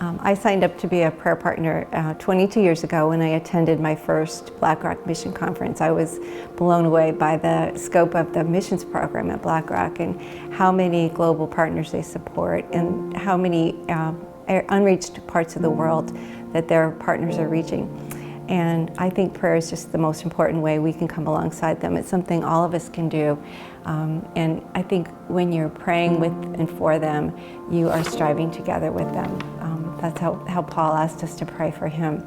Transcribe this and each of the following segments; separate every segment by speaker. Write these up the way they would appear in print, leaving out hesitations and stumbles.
Speaker 1: I signed up to be a prayer partner 22 years ago when I attended my first BlackRock Mission Conference. I was blown away by the scope of the missions program at BlackRock and how many global partners they support and how many unreached parts of the world that their partners are reaching. And I think prayer is just the most important way we can come alongside them. It's something all of us can do. And I think when you're praying with and for them, you are striving together with them. That's how Paul asked us to pray for him.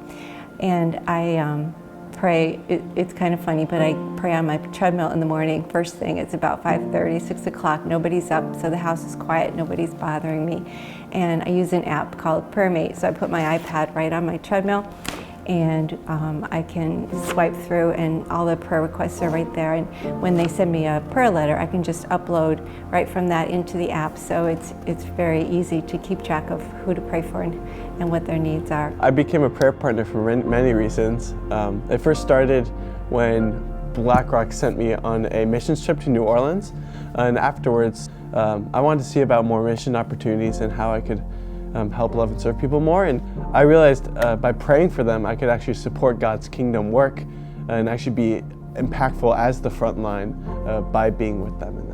Speaker 1: And I pray, it's kind of funny, but I pray on my treadmill in the morning. First thing, it's about 5:30, 6 o'clock. Nobody's up, so the house is quiet. Nobody's bothering me. And I use an app called PrayerMate. So I put my iPad right on my treadmill, and I can swipe through and all the prayer requests are right there. And when they send me a prayer letter, I can just upload right from that into the app. So it's very easy to keep track of who to pray for and what their needs are.
Speaker 2: I became a prayer partner for many reasons. It first started when BlackRock sent me on a missions trip to New Orleans. And afterwards, I wanted to see about more mission opportunities and how I could help love and serve people more. And I realized by praying for them, I could actually support God's kingdom work and actually be impactful as the front line by being with them in that.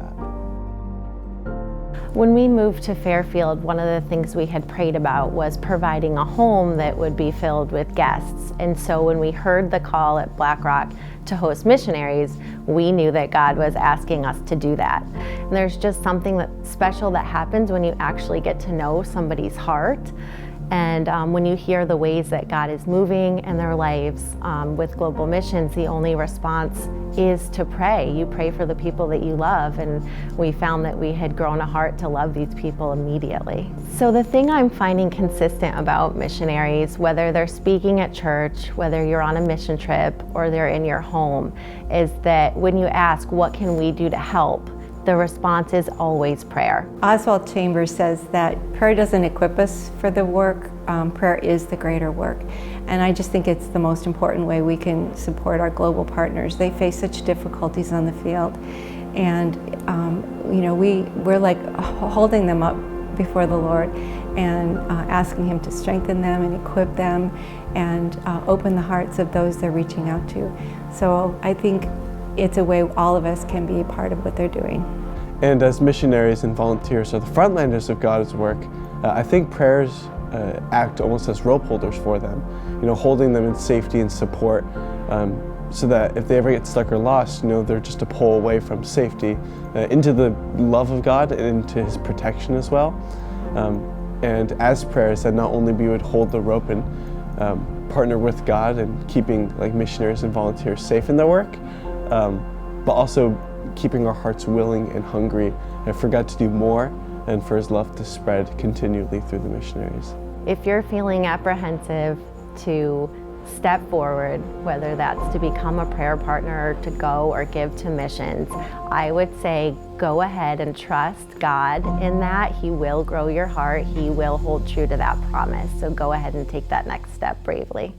Speaker 3: When we moved to Fairfield, one of the things we had prayed about was providing a home that would be filled with guests. And so when we heard the call at BlackRock to host missionaries, we knew that God was asking us to do that. And there's just something that special that happens when you actually get to know somebody's heart. And when you hear the ways that God is moving in their lives with Global Missions, the only response is to pray. You pray for the people that you love, and we found that we had grown a heart to love these people immediately. So the thing I'm finding consistent about missionaries, whether they're speaking at church, whether you're on a mission trip, or they're in your home, is that when you ask, what can we do to help? The response is always prayer.
Speaker 1: Oswald Chambers says that prayer doesn't equip us for the work, prayer is the greater work. And I just think it's the most important way we can support our global partners. They face such difficulties on the field. And we're like holding them up before the Lord and asking Him to strengthen them and equip them and open the hearts of those they're reaching out to. So I think it's a way all of us can be a part of what they're doing.
Speaker 2: And as missionaries and volunteers are the frontliners of God's work, I think prayers act almost as rope holders for them, holding them in safety and support, so that if they ever get stuck or lost, they're just a pull away from safety into the love of God and into His protection as well. And as prayers, that not only we would hold the rope and partner with God and keeping missionaries and volunteers safe in their work, but also keeping our hearts willing and hungry and for God to do more and for His love to spread continually through the missionaries.
Speaker 3: If you're feeling apprehensive to step forward, whether that's to become a prayer partner, to go or give to missions, I would say go ahead and trust God in that. He will grow your heart. He will hold true to that promise. So go ahead and take that next step bravely.